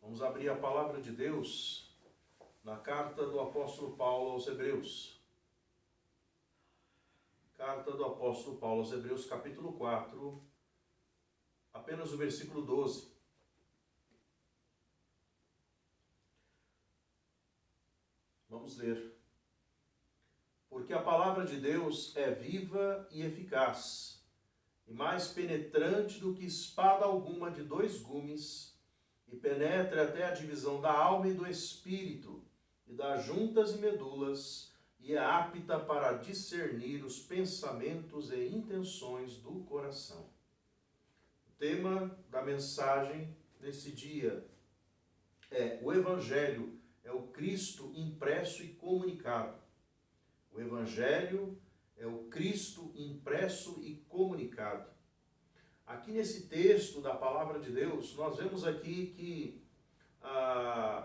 Vamos abrir a palavra de Deus na carta do apóstolo Paulo aos Hebreus. Carta do apóstolo Paulo aos Hebreus, capítulo 4, apenas o versículo 12. Vamos ler. Porque a palavra de Deus é viva e eficaz, e mais penetrante do que espada alguma de dois gumes, e penetra até a divisão da alma e do espírito, e das juntas e medulas, e é apta para discernir os pensamentos e intenções do coração. O tema da mensagem desse dia é o Evangelho, é o Cristo impresso e comunicado. O Evangelho é o Cristo impresso e comunicado. Aqui nesse texto da Palavra de Deus, nós vemos aqui que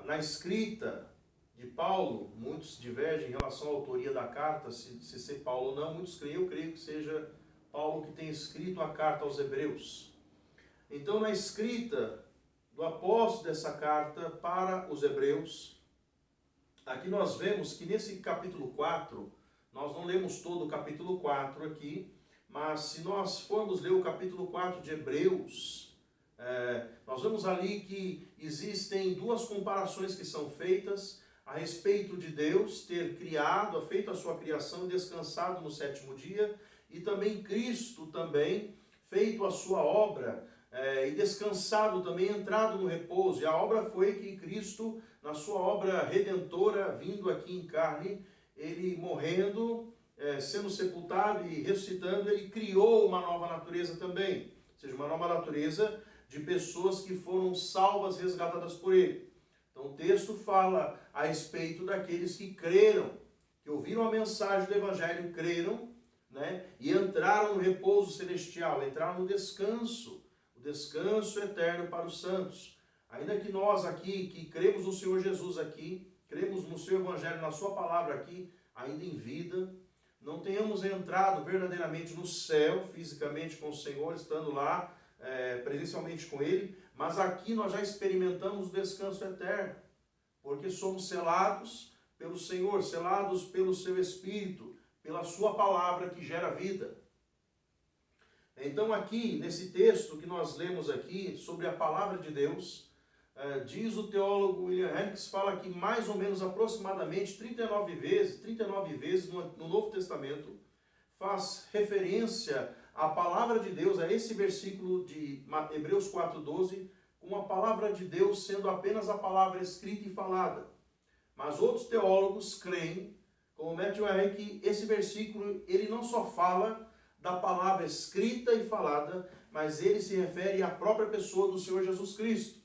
na escrita de Paulo, muitos divergem em relação à autoria da carta, se ser Paulo ou não, muitos creem, eu creio que seja Paulo que tenha escrito a carta aos Hebreus. Então, na escrita do apóstolo dessa carta para os Hebreus, aqui nós vemos que nesse capítulo 4, nós não lemos todo o capítulo 4 aqui, mas se nós formos ler o capítulo 4 de Hebreus, nós vemos ali que existem duas comparações que são feitas a respeito de Deus ter criado, feito a sua criação e descansado no sétimo dia, e também Cristo também feito a sua obra e descansado também, entrado no repouso. E a obra foi que Cristo, na sua obra redentora, vindo aqui em carne, ele morrendo, sendo sepultado e ressuscitando, ele criou uma nova natureza também. Ou seja, uma nova natureza de pessoas que foram salvas, resgatadas por ele. Então o texto fala a respeito daqueles que creram, que ouviram a mensagem do Evangelho, creram, né, e entraram no repouso celestial, entraram no descanso, o descanso eterno para os santos. Ainda que nós aqui, que cremos no Senhor Jesus aqui, cremos no seu Evangelho, na sua palavra aqui, ainda em vida, não tenhamos entrado verdadeiramente no céu, fisicamente com o Senhor, estando lá, presencialmente com Ele, mas aqui nós já experimentamos o descanso eterno, porque somos selados pelo Senhor, selados pelo seu Espírito, pela sua palavra que gera vida. Então aqui, nesse texto que nós lemos aqui, sobre a palavra de Deus, diz o teólogo William Henriques, fala que mais ou menos aproximadamente 39 vezes no Novo Testamento, faz referência à palavra de Deus, a esse versículo de Hebreus 4:12, com a palavra de Deus sendo apenas a palavra escrita e falada. Mas outros teólogos creem, como Matthew Henry, que esse versículo ele não só fala da palavra escrita e falada, mas ele se refere à própria pessoa do Senhor Jesus Cristo.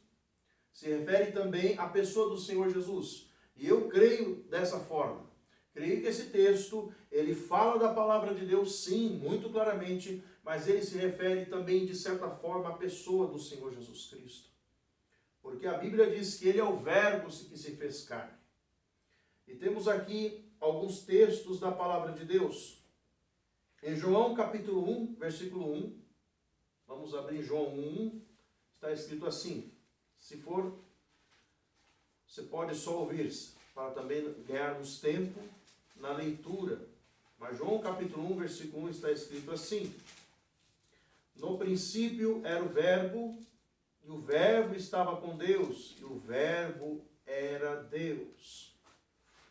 Se refere também à pessoa do Senhor Jesus. E eu creio dessa forma. Creio que esse texto, ele fala da palavra de Deus, sim, muito claramente, mas ele se refere também, de certa forma, à pessoa do Senhor Jesus Cristo. Porque a Bíblia diz que ele é o Verbo que se fez carne. E temos aqui alguns textos da palavra de Deus. Em João capítulo 1, versículo 1, vamos abrir João 1, está escrito assim. Se for, você pode só ouvir, para também ganharmos tempo na leitura. Mas João capítulo 1, versículo 1 está escrito assim. No princípio era o Verbo, e o Verbo estava com Deus, e o Verbo era Deus.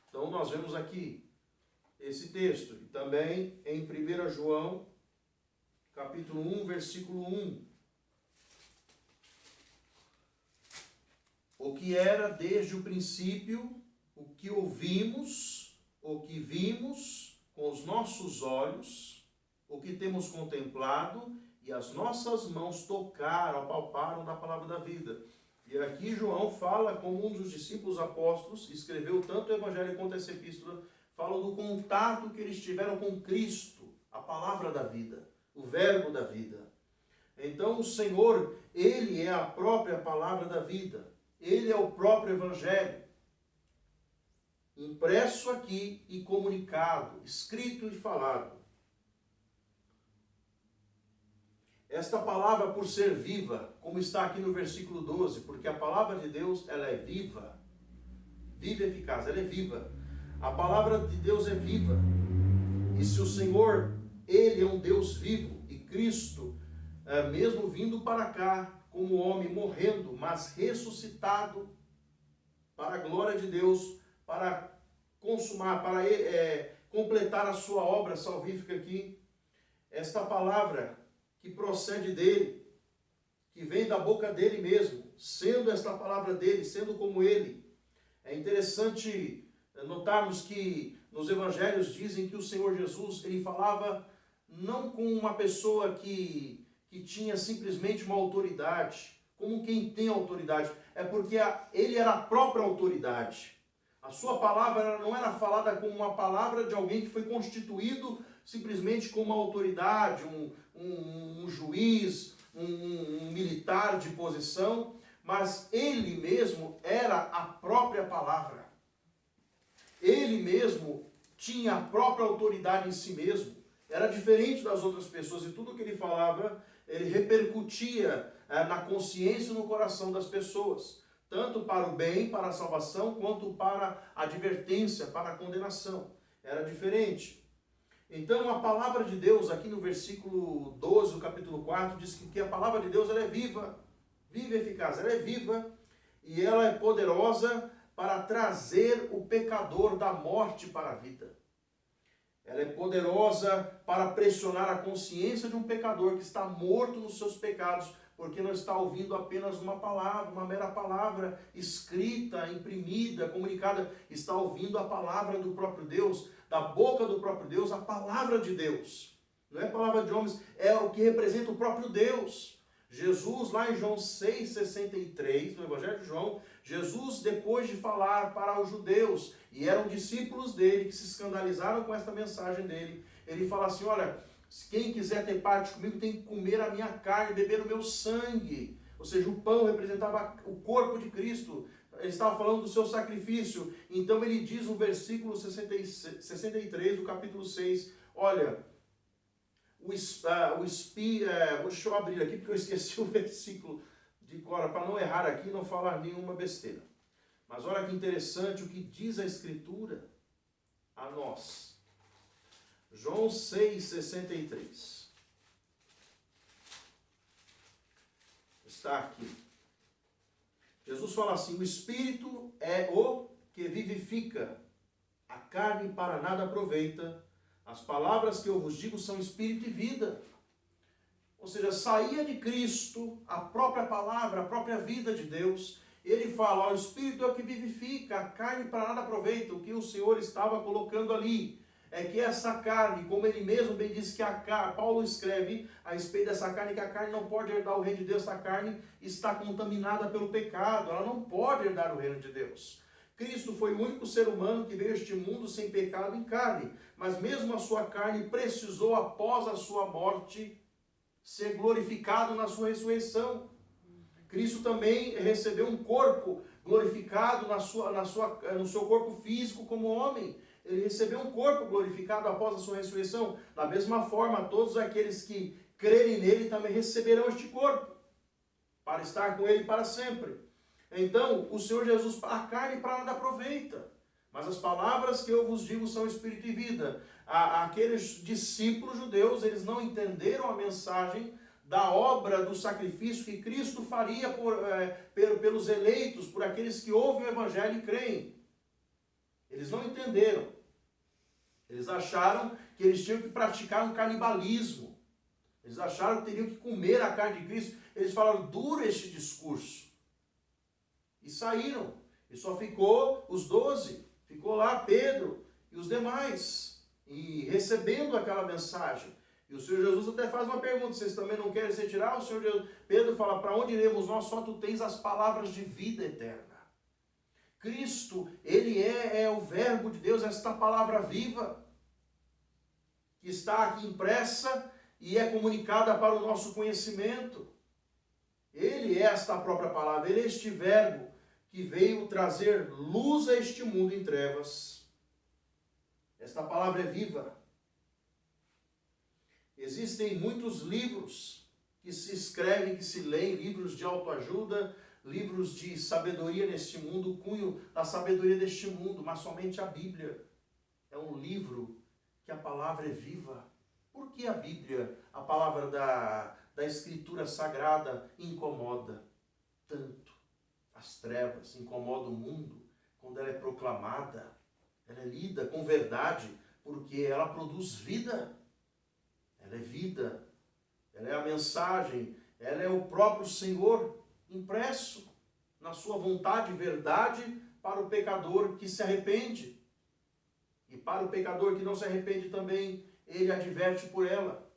Então nós vemos aqui esse texto. E também em 1 João capítulo 1, versículo 1. O que era desde o princípio, o que ouvimos, o que vimos com os nossos olhos, o que temos contemplado e as nossas mãos tocaram, apalparam da palavra da vida. E aqui João fala, como um dos discípulos apóstolos, escreveu tanto o Evangelho quanto essa epístola, fala do contato que eles tiveram com Cristo, a palavra da vida, o verbo da vida. Então o Senhor, Ele é a própria palavra da vida. Ele é o próprio Evangelho, impresso aqui e comunicado, escrito e falado. Esta palavra, por ser viva, como está aqui no versículo 12, porque a palavra de Deus, ela é viva, viva e eficaz, ela é viva. A palavra de Deus é viva. E se o Senhor, Ele é um Deus vivo, e Cristo, mesmo vindo para cá, como homem, morrendo, mas ressuscitado, para a glória de Deus, para consumar, para completar a sua obra salvífica aqui, esta palavra que procede dele, que vem da boca dele mesmo, sendo esta palavra dele, sendo como ele. É interessante notarmos que nos evangelhos dizem que o Senhor Jesus, ele falava não com uma pessoa que tinha simplesmente uma autoridade, como quem tem autoridade, é porque ele era a própria autoridade. A sua palavra não era falada como uma palavra de alguém que foi constituído simplesmente como uma autoridade, um juiz, um militar de posição, mas ele mesmo era a própria palavra. Ele mesmo tinha a própria autoridade em si mesmo. Era diferente das outras pessoas e tudo que ele falava, ele repercutia na consciência e no coração das pessoas, tanto para o bem, para a salvação, quanto para a advertência, para a condenação. Era diferente. Então a palavra de Deus, aqui no versículo 12 do capítulo 4, diz que a palavra de Deus ela é viva, viva e eficaz, ela é viva e ela é poderosa para trazer o pecador da morte para a vida. Ela é poderosa para pressionar a consciência de um pecador que está morto nos seus pecados, porque não está ouvindo apenas uma palavra, uma mera palavra escrita, imprimida, comunicada, está ouvindo a palavra do próprio Deus, da boca do próprio Deus, a palavra de Deus. Não é palavra de homens, é o que representa o próprio Deus. Jesus, lá em João 6,63, no Evangelho de João, Jesus, depois de falar para os judeus, e eram discípulos dele, que se escandalizaram com esta mensagem dele, ele fala assim, olha, quem quiser ter parte comigo tem que comer a minha carne, beber o meu sangue. Ou seja, o pão representava o corpo de Cristo. Ele estava falando do seu sacrifício. Então ele diz no versículo 63 do capítulo 6, olha, deixa eu abrir aqui porque eu esqueci o versículo de cor, para não errar aqui e não falar nenhuma besteira. Mas olha que interessante o que diz a Escritura a nós. João 6,63. Está aqui. Jesus fala assim, o Espírito é o que vivifica, a carne para nada aproveita, as palavras que eu vos digo são Espírito e vida. Ou seja, saía de Cristo a própria palavra, a própria vida de Deus. Ele fala, o Espírito é o que vivifica, a carne para nada aproveita. O que o Senhor estava colocando ali é que essa carne, como ele mesmo bem disse que Paulo escreve a respeito dessa carne, que a carne não pode herdar o reino de Deus, essa carne está contaminada pelo pecado, ela não pode herdar o reino de Deus. Cristo foi o único ser humano que veio a este mundo sem pecado em carne, mas mesmo a sua carne precisou, após a sua morte, ser glorificado na sua ressurreição. Cristo também recebeu um corpo glorificado no seu corpo físico como homem. Ele recebeu um corpo glorificado após a sua ressurreição. Da mesma forma, todos aqueles que crerem nele também receberão este corpo, para estar com ele para sempre. Então, o Senhor Jesus, a carne para nada aproveita, mas as palavras que eu vos digo são espírito e vida. Aqueles discípulos judeus, eles não entenderam a mensagem da obra do sacrifício que Cristo faria pelos eleitos, por aqueles que ouvem o Evangelho e creem. Eles não entenderam. Eles acharam que eles tinham que praticar um canibalismo. Eles acharam que teriam que comer a carne de Cristo. Eles falaram, duro este discurso. E saíram. E só ficou os 12. Ficou lá Pedro e os demais. E recebendo aquela mensagem. E o Senhor Jesus até faz uma pergunta, vocês também não querem se retirar? O Senhor Jesus, Pedro fala, para onde iremos nós? Só tu tens as palavras de vida eterna. Cristo, ele é o verbo de Deus, esta palavra viva, que está aqui impressa e é comunicada para o nosso conhecimento. Ele é esta própria palavra, ele é este verbo que veio trazer luz a este mundo em trevas. Esta palavra é viva. Existem muitos livros que se escrevem, que se leem, livros de autoajuda, livros de sabedoria neste mundo, o cunho da sabedoria deste mundo, mas somente a Bíblia é um livro que a palavra é viva. Por que a Bíblia, a palavra da Escritura Sagrada, incomoda tanto as trevas, incomoda o mundo quando ela é proclamada, ela é lida com verdade, porque ela produz vida. Ela é vida, ela é a mensagem, ela é o próprio Senhor impresso na sua vontade e verdade para o pecador que se arrepende. E para o pecador que não se arrepende também, ele adverte por ela.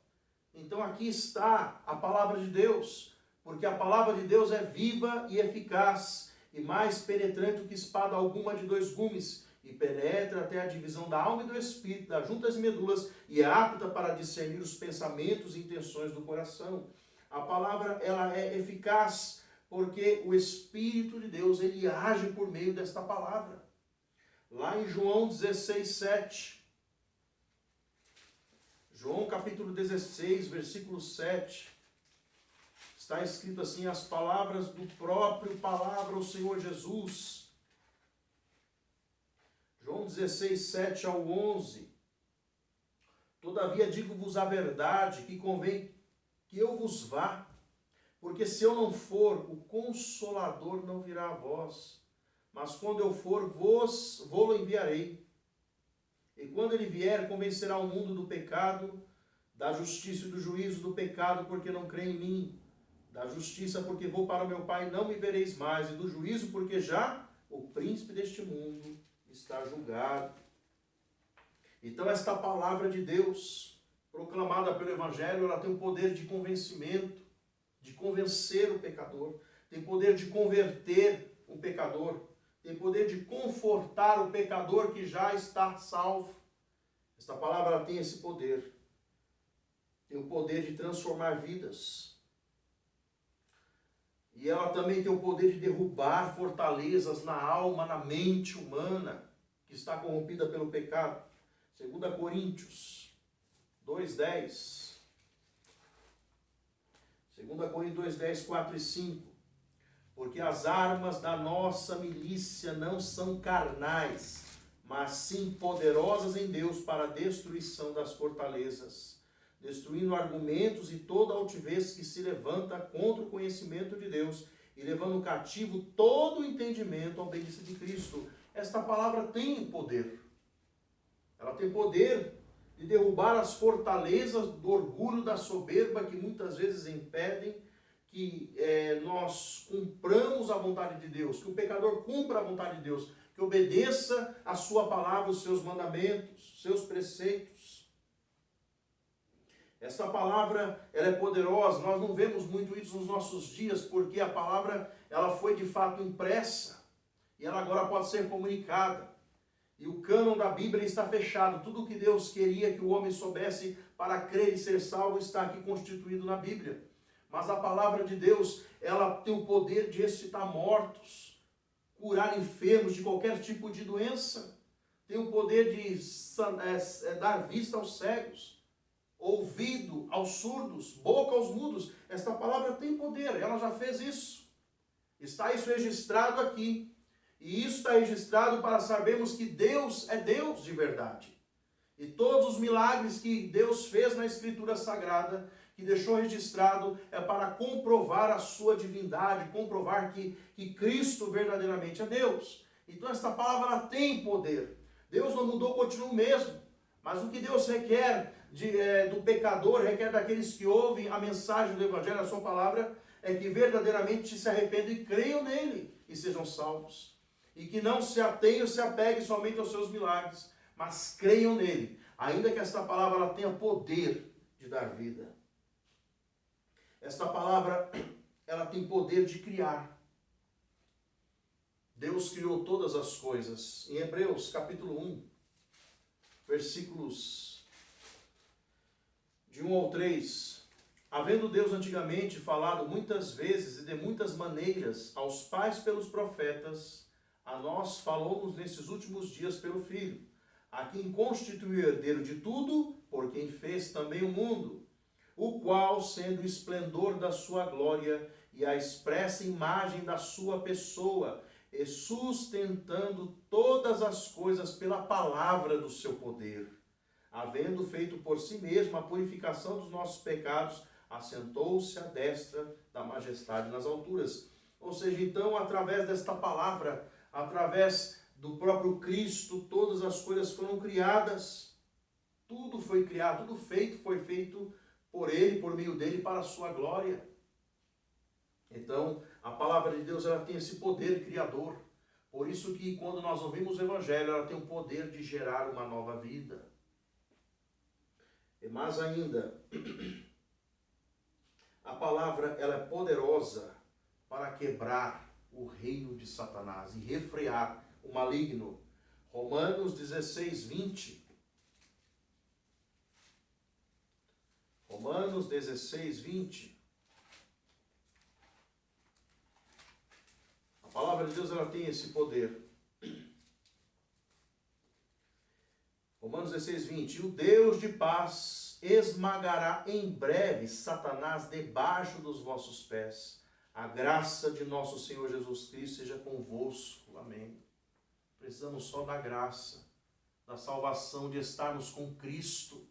Então aqui está a palavra de Deus, porque a palavra de Deus é viva e eficaz, e mais penetrante do que espada alguma de dois gumes, e penetra até a divisão da alma e do espírito, das juntas e medulas, e é apta para discernir os pensamentos e intenções do coração. A palavra, ela é eficaz, porque o Espírito de Deus, ele age por meio desta palavra. Lá em João 16, 7. João capítulo 16, versículo 7. Está escrito assim, as palavras do próprio palavra, o Senhor Jesus. João 16, 7 ao 11. Todavia digo-vos a verdade, que convém que eu vos vá, porque se eu não for, o Consolador não virá a vós. Mas quando eu for, vou-lo enviarei. E quando ele vier, convencerá o mundo do pecado, da justiça e do juízo, do pecado, porque não crê em mim. Da justiça, porque vou para o meu Pai e não me vereis mais. E do juízo, porque já o príncipe deste mundo está julgado. Então esta palavra de Deus, proclamada pelo Evangelho, ela tem o poder de convencimento, de convencer o pecador, tem poder de converter o pecador, tem poder de confortar o pecador que já está salvo. Esta palavra ela tem esse poder. Tem o poder de transformar vidas. E ela também tem o poder de derrubar fortalezas na alma, na mente humana, que está corrompida pelo pecado. 2 Coríntios 2:10. 2 Coríntios 2:10, 4 e 5. Porque as armas da nossa milícia não são carnais, mas sim poderosas em Deus para a destruição das fortalezas, destruindo argumentos e toda altivez que se levanta contra o conhecimento de Deus e levando cativo todo o entendimento à obediência de Cristo. Esta palavra tem poder. Ela tem poder de derrubar as fortalezas do orgulho, da soberba que muitas vezes impedem que nós cumpramos a vontade de Deus, que o pecador cumpra a vontade de Deus, que obedeça a sua palavra, os seus mandamentos, os seus preceitos. Essa palavra, ela é poderosa. Nós não vemos muito isso nos nossos dias, porque a palavra, ela foi de fato impressa e ela agora pode ser comunicada. E o cânon da Bíblia está fechado. Tudo o que Deus queria que o homem soubesse para crer e ser salvo está aqui constituído na Bíblia. Mas a palavra de Deus, ela tem o poder de ressuscitar mortos, curar enfermos de qualquer tipo de doença. Tem o poder de dar vista aos cegos, ouvido aos surdos, boca aos mudos. Esta palavra tem poder, ela já fez isso. Está isso registrado aqui. E isso está registrado para sabermos que Deus é Deus de verdade. E todos os milagres que Deus fez na Escritura Sagrada, que deixou registrado, é para comprovar a sua divindade, comprovar que Cristo verdadeiramente é Deus. Então esta palavra ela tem poder. Deus não mudou, continua o mesmo. Mas o que Deus requer do pecador, requer daqueles que ouvem a mensagem do Evangelho, a sua palavra, é que verdadeiramente se arrependam e creiam nele e sejam salvos. E que não se atenham, se apeguem somente aos seus milagres, mas creiam nele, ainda que esta palavra ela tenha poder de dar vida. Esta palavra, ela tem poder de criar. Deus criou todas as coisas. Em Hebreus, capítulo 1, versículos de 1 ao 3. Havendo Deus antigamente falado muitas vezes e de muitas maneiras aos pais pelos profetas, a nós falou-nos nesses últimos dias pelo Filho, a quem constituiu herdeiro de tudo, por quem fez também o mundo, o qual, sendo o esplendor da sua glória e a expressa imagem da sua pessoa, e sustentando todas as coisas pela palavra do seu poder, havendo feito por si mesmo a purificação dos nossos pecados, assentou-se à destra da majestade nas alturas. Ou seja, então, através desta palavra, através do próprio Cristo, todas as coisas foram criadas. Tudo foi criado, tudo feito, foi feito por Ele, por meio dEle, para a sua glória. Então, a palavra de Deus, ela tem esse poder criador. Por isso que quando nós ouvimos o Evangelho, ela tem o poder de gerar uma nova vida. E mais ainda, a palavra, ela é poderosa para quebrar o reino de Satanás e refrear o maligno. Romanos 16, 20. Romanos 16, 20. A palavra de Deus, ela tem esse poder. Romanos 16, 20. E o Deus de paz esmagará em breve Satanás debaixo dos vossos pés. A graça de nosso Senhor Jesus Cristo seja convosco. Amém. Precisamos só da graça, da salvação, de estarmos com Cristo,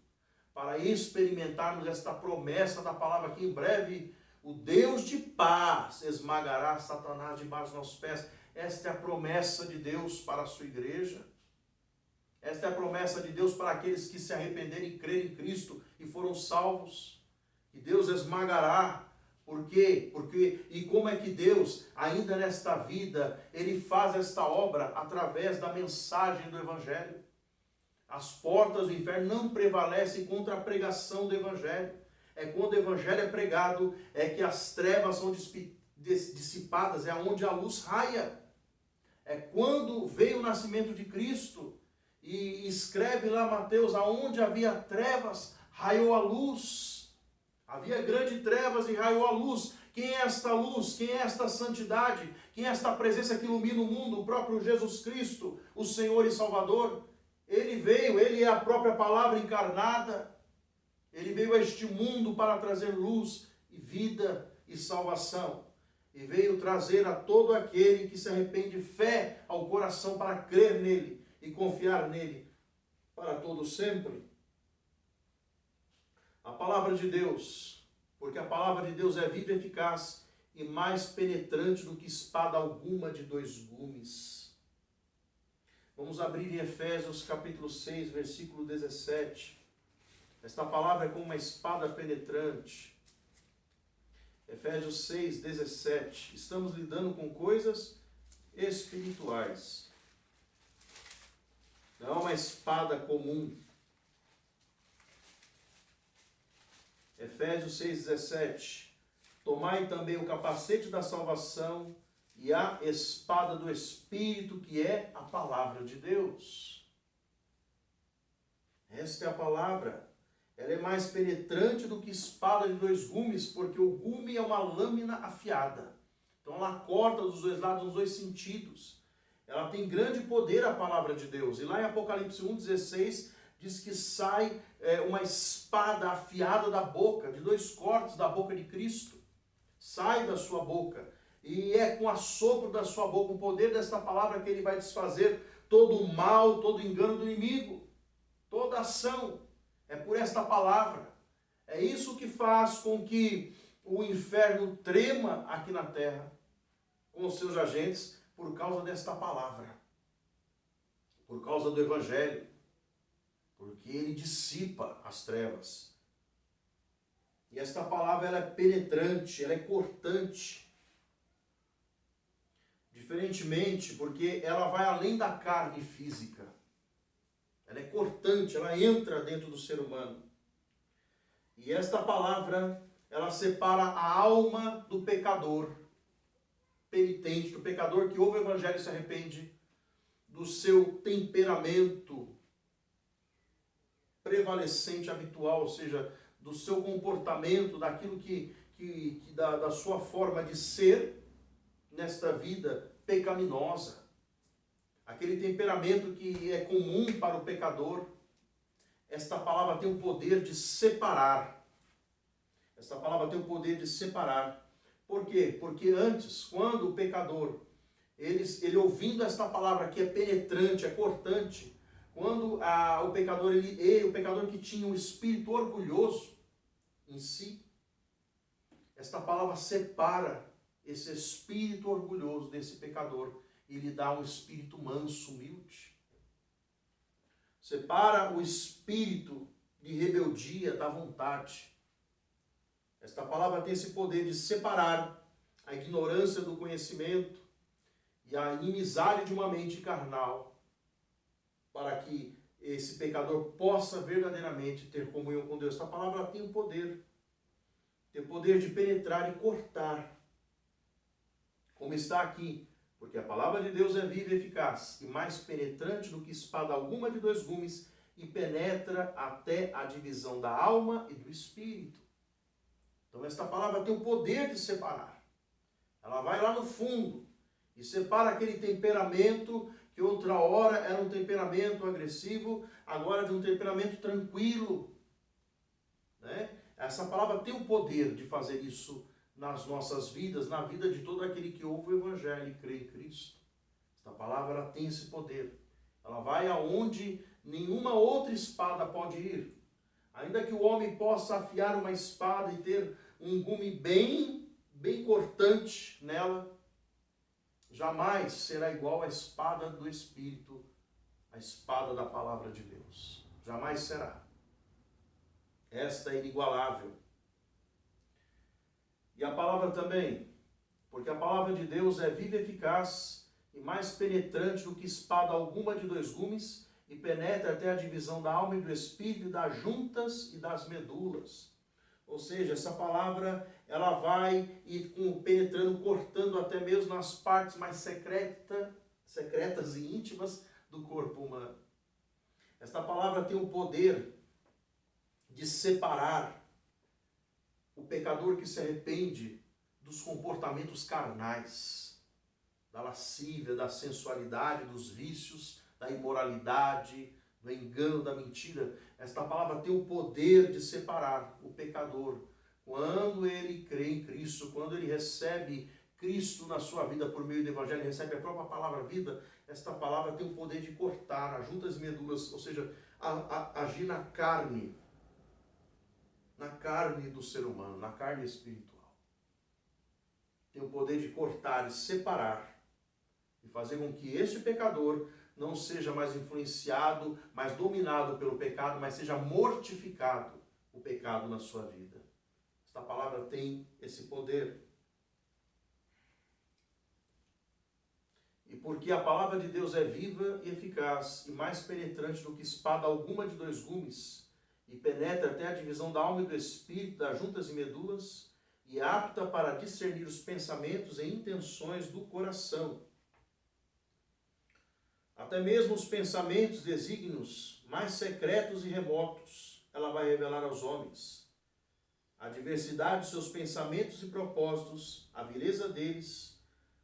para experimentarmos esta promessa da palavra que em breve o Deus de paz esmagará Satanás debaixo dos nossos pés. Esta é a promessa de Deus para a sua igreja. Esta é a promessa de Deus para aqueles que se arrependerem e crerem em Cristo e foram salvos. E Deus esmagará. Por quê? E como é que Deus, ainda nesta vida, Ele faz esta obra através da mensagem do Evangelho. As portas do inferno não prevalecem contra a pregação do Evangelho. É quando o Evangelho é pregado, é que as trevas são dissipadas, é onde a luz raia. É quando veio o nascimento de Cristo. E escreve lá Mateus, aonde havia trevas, raiou a luz. Havia grande trevas e raiou a luz. Quem é esta luz? Quem é esta santidade? Quem é esta presença que ilumina o mundo? O próprio Jesus Cristo, o Senhor e Salvador. Ele veio, Ele é a própria palavra encarnada. Ele veio a este mundo para trazer luz e vida e salvação. E veio trazer a todo aquele que se arrepende fé ao coração para crer nele e confiar nele para todo sempre. A palavra de Deus, porque a palavra de Deus é viva e eficaz e mais penetrante do que espada alguma de dois gumes. Vamos abrir em Efésios capítulo 6, versículo 17. Esta palavra é como uma espada penetrante. Efésios 6, 17. Estamos lidando com coisas espirituais. Não é uma espada comum. Efésios 6, 17. Tomai também o capacete da salvação e a espada do Espírito, que é a palavra de Deus. Esta é a palavra. Ela é mais penetrante do que espada de dois gumes, porque o gume é uma lâmina afiada. Então ela corta dos dois lados, nos dois sentidos. Ela tem grande poder, a palavra de Deus. E lá em Apocalipse 1,16 diz que sai uma espada afiada da boca, de dois cortes da boca de Cristo. Sai da sua boca. E é com o assopro da sua boca, o poder desta palavra, que ele vai desfazer todo o mal, todo o engano do inimigo. Toda ação. É por esta palavra. É isso que faz com que o inferno trema aqui na terra, com os seus agentes, por causa desta palavra. Por causa do Evangelho. Porque ele dissipa as trevas. E esta palavra, ela é penetrante, ela é cortante. Diferentemente, porque ela vai além da carne física. Ela é cortante, ela entra dentro do ser humano. E esta palavra, ela separa a alma do pecador penitente, do pecador que ouve o Evangelho e se arrepende, do seu temperamento prevalecente, habitual, ou seja, do seu comportamento, daquilo da sua forma de ser nesta vida pecaminosa. Aquele temperamento que é comum para o pecador. Esta palavra tem o poder de separar Essa palavra tem o poder de separar. Por quê? Porque antes, quando o pecador, ele ouvindo esta palavra que é penetrante, é cortante, quando o pecador que tinha um espírito orgulhoso em si, esta palavra separa esse espírito orgulhoso desse pecador e lhe dá um espírito manso, humilde. Separa o espírito de rebeldia da vontade. Esta palavra tem esse poder de separar a ignorância do conhecimento e a inimizade de uma mente carnal, para que esse pecador possa verdadeiramente ter comunhão com Deus. Esta palavra tem o poder de penetrar e cortar, como está aqui, porque a palavra de Deus é viva e eficaz, e mais penetrante do que espada alguma de dois gumes, e penetra até a divisão da alma e do espírito. Então esta palavra tem o poder de separar. Ela vai lá no fundo e separa aquele temperamento que outra hora era um temperamento agressivo, agora de um temperamento tranquilo, né? Essa palavra tem o poder de fazer isso nas nossas vidas, na vida de todo aquele que ouve o Evangelho e crê em Cristo. Esta palavra ela tem esse poder. Ela vai aonde nenhuma outra espada pode ir. Ainda que o homem possa afiar uma espada e ter um gume bem cortante nela, jamais será igual à espada do Espírito, a espada da palavra de Deus. Jamais será. Esta é inigualável. E a palavra também, porque a palavra de Deus é viva e eficaz e mais penetrante do que espada alguma de dois gumes, e penetra até a divisão da alma e do espírito, das juntas e das medulas. Ou seja, essa palavra ela vai penetrando, cortando até mesmo nas partes mais secretas e íntimas do corpo humano. Esta palavra tem o poder de separar o pecador que se arrepende dos comportamentos carnais, da lascívia, da sensualidade, dos vícios, da imoralidade, do engano, da mentira. Esta palavra tem o poder de separar o pecador. Quando ele crê em Cristo, quando ele recebe Cristo na sua vida por meio do Evangelho, recebe a própria palavra vida, esta palavra tem o poder de cortar as juntas e medulas, ou seja, agir na carne do ser humano, na carne espiritual. Tem o poder de cortar e separar e fazer com que este pecador não seja mais influenciado, mais dominado pelo pecado, mas seja mortificado o pecado na sua vida. Esta palavra tem esse poder. E porque a palavra de Deus é viva e eficaz e mais penetrante do que espada alguma de dois gumes, e penetra até a divisão da alma e do espírito, das juntas e medulas, e é apta para discernir os pensamentos e intenções do coração. Até mesmo os pensamentos, desígnios mais secretos e remotos, ela vai revelar aos homens. A diversidade de seus pensamentos e propósitos, a vileza deles,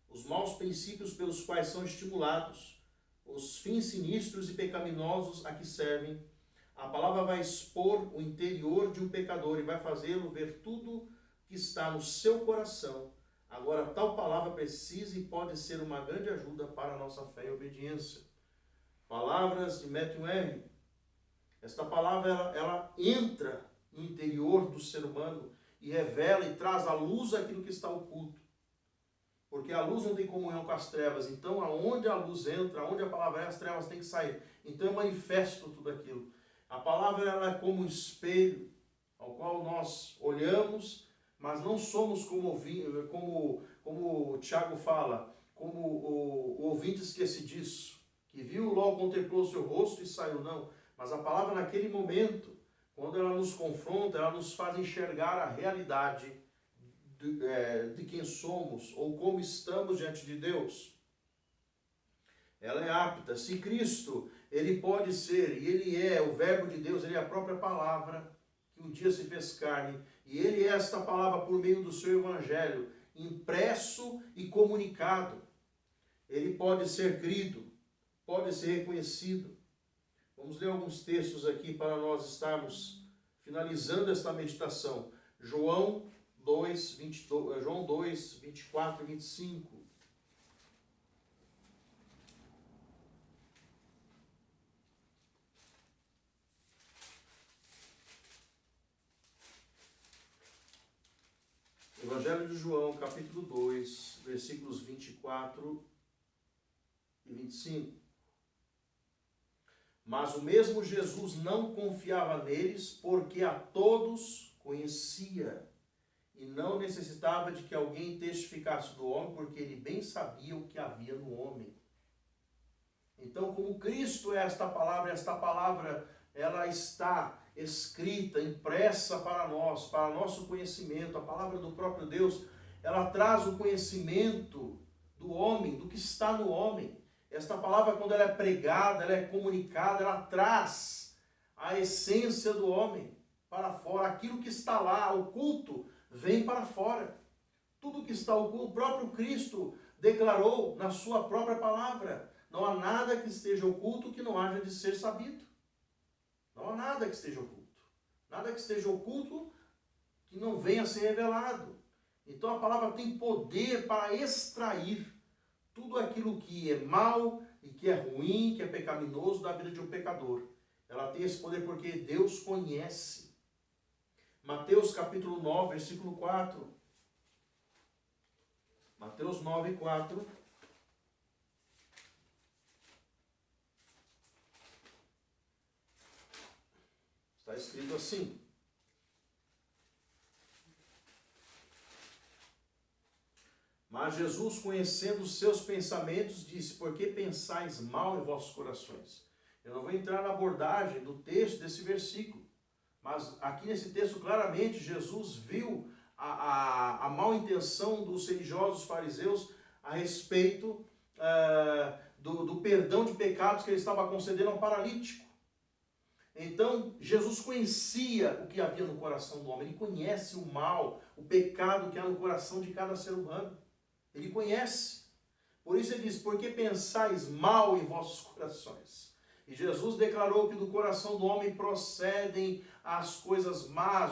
os maus princípios pelos quais são estimulados, os fins sinistros e pecaminosos a que servem. A palavra vai expor o interior de um pecador e vai fazê-lo ver tudo que está no seu coração. Agora, tal palavra precisa e pode ser uma grande ajuda para a nossa fé e obediência. Palavras de Matthew Henry. Esta palavra, ela entra no interior do ser humano e revela e traz à luz aquilo que está oculto. Porque a luz não tem comunhão com as trevas. Então, aonde a luz entra, aonde a palavra é, as trevas têm que sair. Então, eu manifesto tudo aquilo. A palavra ela é como um espelho ao qual nós olhamos, mas não somos como o Tiago fala, como o ouvinte esquecidiço, que viu, logo contemplou o seu rosto e saiu. Não, mas a palavra naquele momento, quando ela nos confronta, ela nos faz enxergar a realidade de quem somos ou como estamos diante de Deus. Ela é apta. Se Cristo, ele pode ser, e ele é o verbo de Deus, ele é a própria palavra que um dia se fez carne, e ele é esta palavra por meio do seu evangelho, impresso e comunicado. Ele pode ser crido, pode ser reconhecido. Vamos ler alguns textos aqui para nós estarmos finalizando esta meditação. João 2, 24 e 25. Evangelho de João, capítulo 2, versículos 24 e 25. Mas o mesmo Jesus não confiava neles, porque a todos conhecia, e não necessitava de que alguém testificasse do homem, porque ele bem sabia o que havia no homem. Então, como Cristo é esta palavra ela está escrita, impressa para nós, para nosso conhecimento. A palavra do próprio Deus, ela traz o conhecimento do homem, do que está no homem. Esta palavra, quando ela é pregada, ela é comunicada, ela traz a essência do homem para fora. Aquilo que está lá, oculto, vem para fora. Tudo que está oculto, o próprio Cristo declarou na sua própria palavra. Não há nada que esteja oculto que não haja de ser sabido. Não há nada que esteja oculto. Nada que esteja oculto que não venha a ser revelado. Então a palavra tem poder para extrair tudo aquilo que é mal e que é ruim, que é pecaminoso da vida de um pecador. Ela tem esse poder porque Deus conhece. Mateus capítulo 9, versículo 4. Mateus 9, 4. Está escrito assim: mas Jesus, conhecendo os seus pensamentos, disse: por que pensais mal em vossos corações? Eu não vou entrar na abordagem do texto desse versículo, mas aqui nesse texto claramente Jesus viu a mal intenção dos religiosos fariseus a respeito do perdão de pecados que ele estava concedendo ao paralítico. Então, Jesus conhecia o que havia no coração do homem. Ele conhece o mal, o pecado que há no coração de cada ser humano. Ele conhece. Por isso ele diz: por que pensais mal em vossos corações? E Jesus declarou que do coração do homem procedem as coisas más,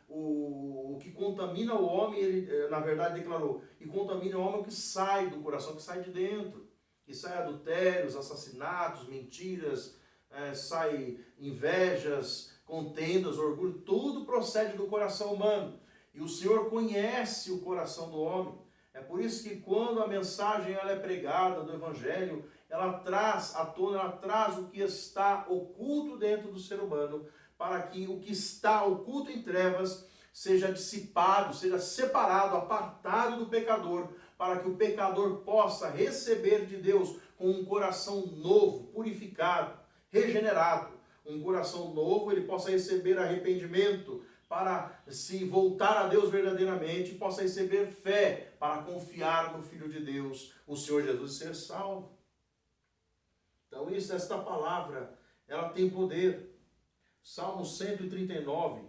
o que contamina o homem, ele na verdade declarou, e contamina o homem o que sai do coração, que sai de dentro. Que sai adultérios, assassinatos, mentiras, sai invejas, contendas, orgulho, tudo procede do coração humano. E o Senhor conhece o coração do homem. É por isso que quando a mensagem ela é pregada do Evangelho, ela traz à tona, ela traz o que está oculto dentro do ser humano, para que o que está oculto em trevas seja dissipado, seja separado, apartado do pecador, para que o pecador possa receber de Deus com um coração novo, purificado, regenerado. Um coração novo, ele possa receber arrependimento para se voltar a Deus verdadeiramente, e possa receber fé para confiar no Filho de Deus, o Senhor Jesus, e ser salvo. Então esta palavra, ela tem poder. Salmo 139,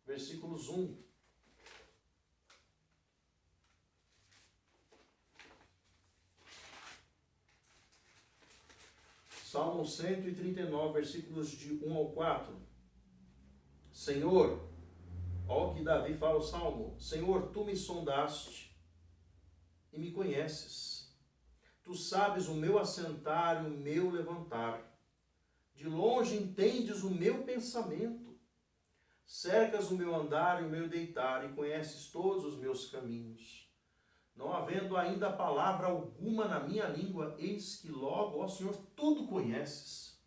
versículos 1. Salmo 139, versículos de 1 ao 4. Senhor, ó que Davi fala o Salmo: Senhor, tu me sondaste e me conheces. Tu sabes o meu assentar e o meu levantar. De longe entendes o meu pensamento. Cercas o meu andar e o meu deitar e conheces todos os meus caminhos. Não havendo ainda palavra alguma na minha língua, eis que logo, ó Senhor, tudo conheces.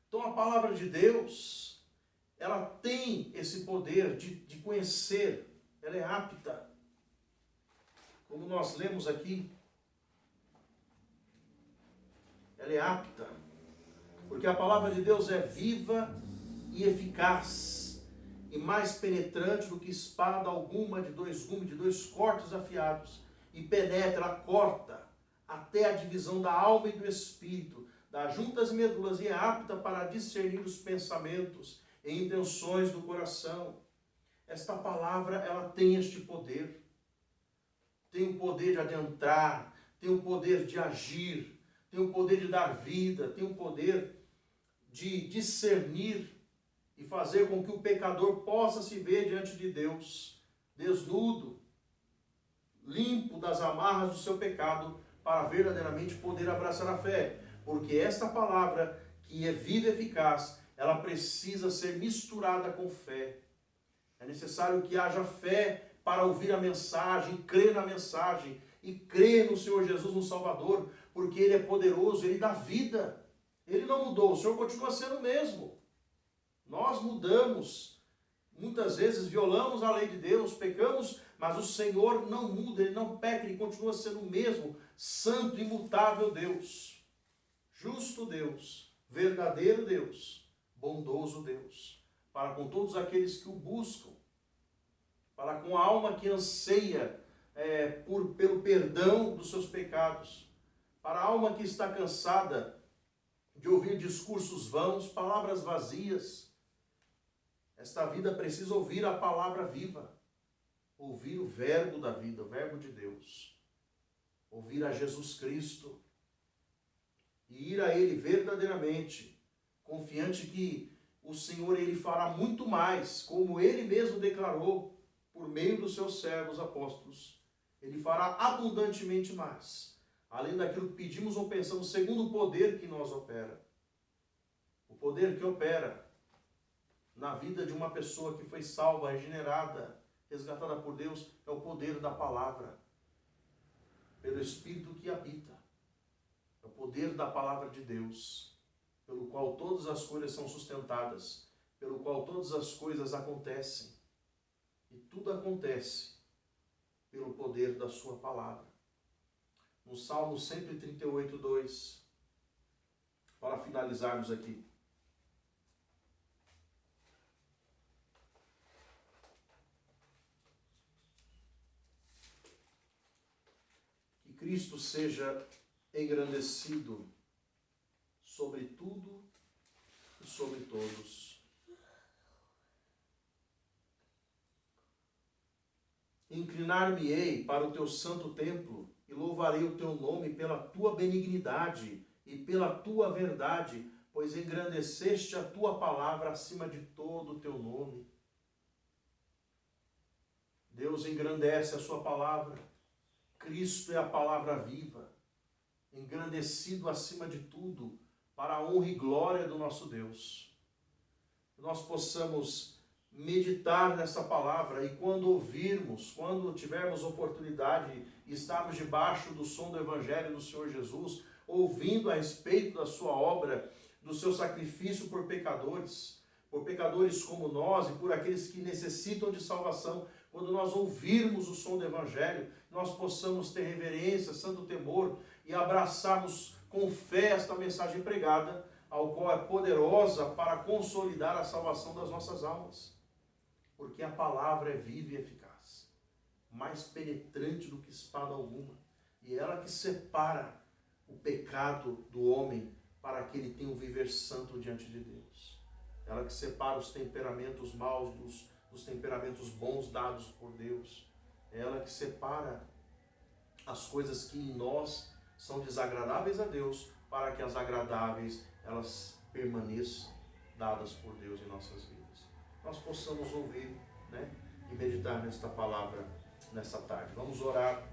Então a palavra de Deus, ela tem esse poder de conhecer, ela é apta. Como nós lemos aqui, ela é apta, porque a palavra de Deus é viva e eficaz, e mais penetrante do que espada alguma de dois gumes, de dois cortes afiados, e penetra, corta, até a divisão da alma e do espírito, das juntas e medulas, e é apta para discernir os pensamentos e intenções do coração. Esta palavra, ela tem este poder. Tem o poder de adentrar, tem o poder de agir, tem o poder de dar vida, tem o poder de discernir e fazer com que o pecador possa se ver diante de Deus, desnudo, limpo das amarras do seu pecado, para verdadeiramente poder abraçar a fé. Porque esta palavra, que é viva e eficaz, ela precisa ser misturada com fé. É necessário que haja fé para ouvir a mensagem, crer na mensagem e crer no Senhor Jesus, no Salvador, porque Ele é poderoso, Ele dá vida. Ele não mudou, o Senhor continua sendo o mesmo. Nós mudamos, muitas vezes violamos a lei de Deus, pecamos, mas o Senhor não muda, Ele não peca, Ele continua sendo o mesmo, santo, imutável Deus, justo Deus, verdadeiro Deus, bondoso Deus, para com todos aqueles que o buscam, para com a alma que anseia pelo perdão dos seus pecados, para a alma que está cansada de ouvir discursos vãos, palavras vazias. Esta vida precisa ouvir a palavra viva, ouvir o verbo da vida, o verbo de Deus, ouvir a Jesus Cristo e ir a Ele verdadeiramente, confiante que o Senhor Ele fará muito mais, como Ele mesmo declarou por meio dos seus servos apóstolos. Ele fará abundantemente mais, além daquilo que pedimos ou pensamos, segundo o poder que nós opera. O poder que opera na vida de uma pessoa que foi salva, regenerada, resgatada por Deus, é o poder da palavra, pelo Espírito que habita. É o poder da palavra de Deus, pelo qual todas as coisas são sustentadas, pelo qual todas as coisas acontecem. E tudo acontece pelo poder da sua palavra. No Salmo 138, 2, para finalizarmos aqui. Que Cristo seja engrandecido sobre tudo e sobre todos. Inclinar-me-ei para o teu santo templo e louvarei o teu nome pela tua benignidade e pela tua verdade, pois engrandeceste a tua palavra acima de todo o teu nome. Deus engrandece a sua palavra. Cristo é a palavra viva, engrandecido acima de tudo, para a honra e glória do nosso Deus. Que nós possamos meditar nessa palavra e quando ouvirmos, quando tivermos oportunidade e estarmos debaixo do som do Evangelho do Senhor Jesus, ouvindo a respeito da sua obra, do seu sacrifício por pecadores como nós e por aqueles que necessitam de salvação, quando nós ouvirmos o som do Evangelho, nós possamos ter reverência, santo temor e abraçarmos com fé esta mensagem pregada, ao qual é poderosa para consolidar a salvação das nossas almas. Porque a palavra é viva e eficaz, mais penetrante do que espada alguma, e ela que separa o pecado do homem para que ele tenha um viver santo diante de Deus. Ela que separa os temperamentos maus dos temperamentos bons dados por Deus. Ela que separa as coisas que em nós são desagradáveis a Deus, para que as agradáveis elas permaneçam dadas por Deus em nossas vidas. Nós possamos ouvir, e meditar nesta palavra nessa tarde. Vamos orar